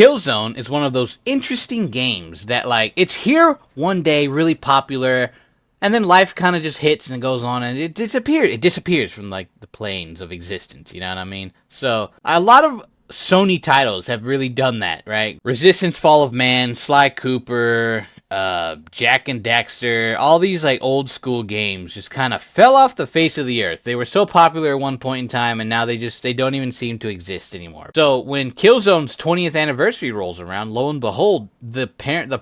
Killzone is one of those interesting games that, like, it's here one day, really popular, and then life kind of just hits and goes on, and it disappears. It disappears from, like, the planes of existence, you know what I mean? So, a lot of Sony titles have really done that, right? Resistance, Fall of Man, Sly Cooper, Jak and Daxter, all these like old school games just kind of fell off the face of the earth. They were so popular at one point in time, and now they don't even seem to exist anymore. So when Killzone's 20th anniversary rolls around, lo and behold, the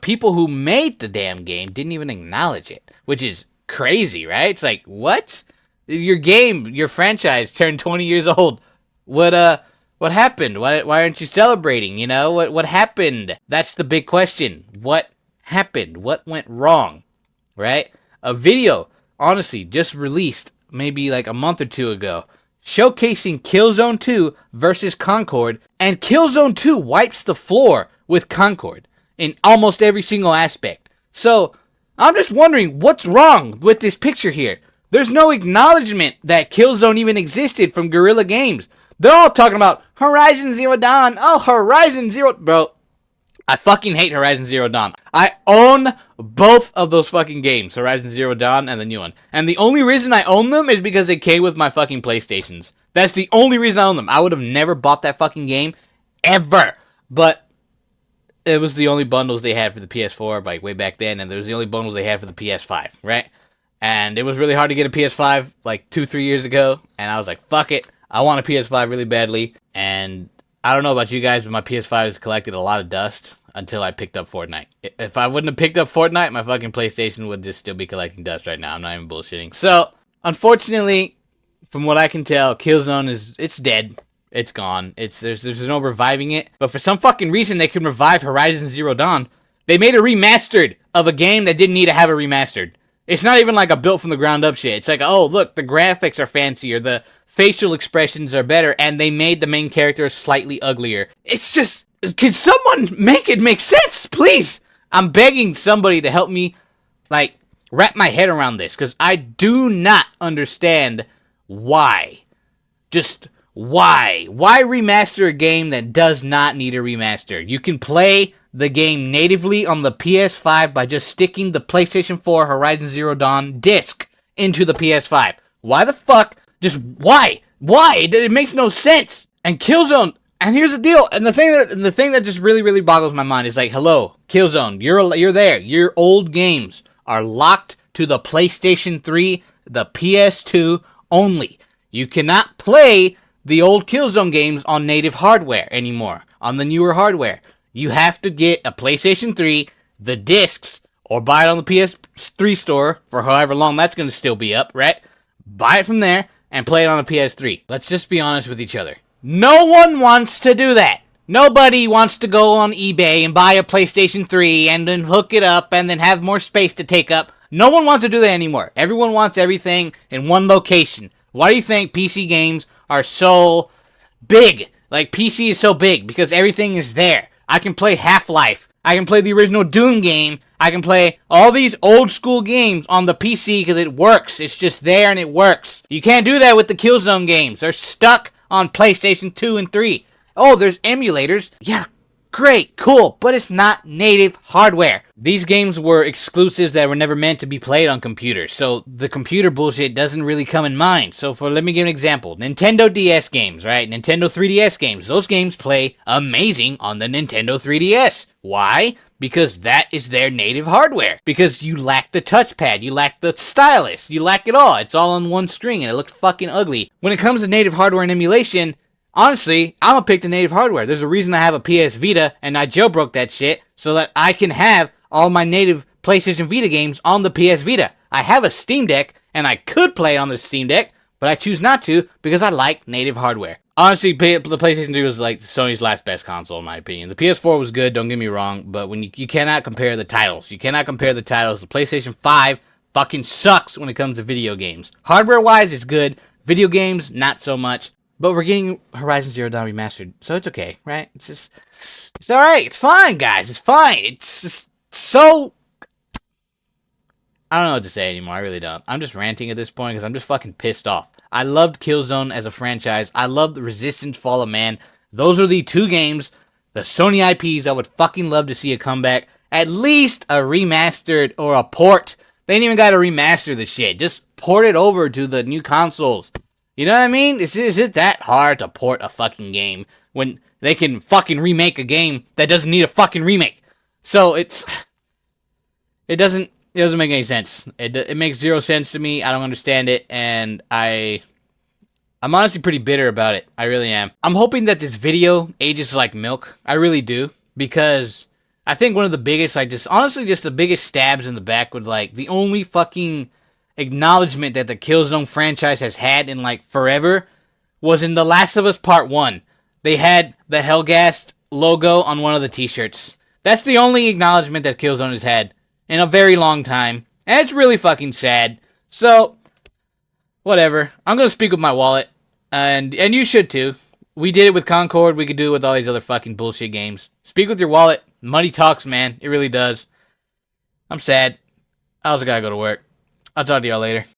people who made the damn game didn't even acknowledge it, which is crazy, right? It's like, what? Your game, your franchise turned 20 years old. What happened? Why aren't you celebrating? You know, what happened? That's the big question. What happened? What went wrong? Right? A video, honestly, just released maybe like a month or two ago, showcasing Killzone 2 versus Concord, and Killzone 2 wipes the floor with Concord in almost every single aspect. So, I'm just wondering what's wrong with this picture here. There's no acknowledgement that Killzone even existed from Guerrilla Games. They're all talking about Horizon Zero Dawn. Oh, Horizon Zero... Bro, I fucking hate Horizon Zero Dawn. I own both of those fucking games, Horizon Zero Dawn and the new one. And the only reason I own them is because they came with my fucking PlayStations. That's the only reason I own them. I would have never bought that fucking game, ever. But it was the only bundles they had for the PS4, like, way back then, and it was the only bundles they had for the PS5, right? And it was really hard to get a PS5, like, 2-3 years ago, and I was like, fuck it. I want a PS5 really badly, and I don't know about you guys, but my PS5 has collected a lot of dust until I picked up Fortnite. If I wouldn't have picked up Fortnite, my fucking PlayStation would just still be collecting dust right now. I'm not even bullshitting. So, unfortunately, from what I can tell, Killzone it's dead. It's gone. There's no reviving it. But for some fucking reason, they can revive Horizon Zero Dawn. They made a remastered of a game that didn't need to have a remastered. It's not even like a built from the ground up shit. It's like, oh, look, the graphics are fancier, the facial expressions are better, and they made the main character slightly uglier. It's just, can someone make it make sense, please? I'm begging somebody to help me, like, wrap my head around this, because I do not understand why. Just why? Why remaster a game that does not need a remaster? You can play the game natively on the PS5 by just sticking the PlayStation 4 Horizon Zero Dawn disc into the PS5. Why the fuck? Just why? Why? It makes no sense. And Killzone, and here's the deal, and the thing that just really boggles my mind is like, hello, Killzone, you're there. Your old games are locked to the PlayStation 3, the PS2 only. You cannot play the old Killzone games on native hardware anymore, on the newer hardware. You have to get a PlayStation 3, the discs, or buy it on the PS3 store for however long that's going to still be up, right? Buy it from there and play it on a PS3. Let's just be honest with each other. No one wants to do that. Nobody wants to go on eBay and buy a PlayStation 3 and then hook it up and then have more space to take up. No one wants to do that anymore. Everyone wants everything in one location. Why do you think PC games are so big? Like, PC is so big because everything is there. I can play Half-Life. I can play the original Doom game. I can play all these old school games on the PC because it works. It's just there and it works. You can't do that with the Killzone games. They're stuck on PlayStation 2 and 3. Oh, there's emulators. Yeah, great, cool, but it's not native hardware. These games were exclusives that were never meant to be played on computers, so the computer bullshit doesn't really come in mind. So let me give an example. Nintendo DS games, right? Nintendo 3DS games. Those games play amazing on the Nintendo 3DS. Why? Because that is their native hardware. Because you lack the touchpad, you lack the stylus, you lack it all. It's all on one screen and it looks fucking ugly. When it comes to native hardware and emulation, honestly, I'm gonna pick the native hardware. There's a reason I have a PS Vita and I jailbroke that shit so that I can have all my native PlayStation Vita games on the PS Vita. I have a Steam Deck and I could play it on the Steam Deck, but I choose not to because I like native hardware. Honestly, the PlayStation 3 was like Sony's last best console in my opinion. The PS4 was good, don't get me wrong, but when you cannot compare the titles. You cannot compare the titles. The PlayStation 5 fucking sucks when it comes to video games. Hardware-wise, it's good. Video games, not so much. But we're getting Horizon Zero Dawn remastered, so it's okay, right? It's alright. It's fine, guys. It's fine. It's just so... I don't know what to say anymore. I really don't. I'm just ranting at this point because I'm just fucking pissed off. I loved Killzone as a franchise. I loved Resistance, Fall of Man. Those are the two games the Sony IPs, I would fucking love to see a comeback. At least a remastered or a port. They ain't even got to remaster the shit. Just port it over to the new consoles. You know what I mean? Is it that hard to port a fucking game when they can fucking remake a game that doesn't need a fucking remake? So it doesn't make any sense. It makes zero sense to me. I don't understand it, and I'm honestly pretty bitter about it. I really am. I'm hoping that this video ages like milk. I really do, because I think one of the biggest, like, just honestly just the biggest stabs in the back would, like, the only fucking acknowledgement that the Killzone franchise has had in, like, forever was in The Last of Us Part 1. They had the Hellgast logo on one of the t-shirts. That's the only acknowledgement that Killzone has had in a very long time, and it's really fucking sad. So, whatever. I'm gonna speak with my wallet, and you should too. We did it with Concord, we could do it with all these other fucking bullshit games. Speak with your wallet. Money talks, man. It really does. I'm sad. I also gotta go to work. I'll talk to y'all later.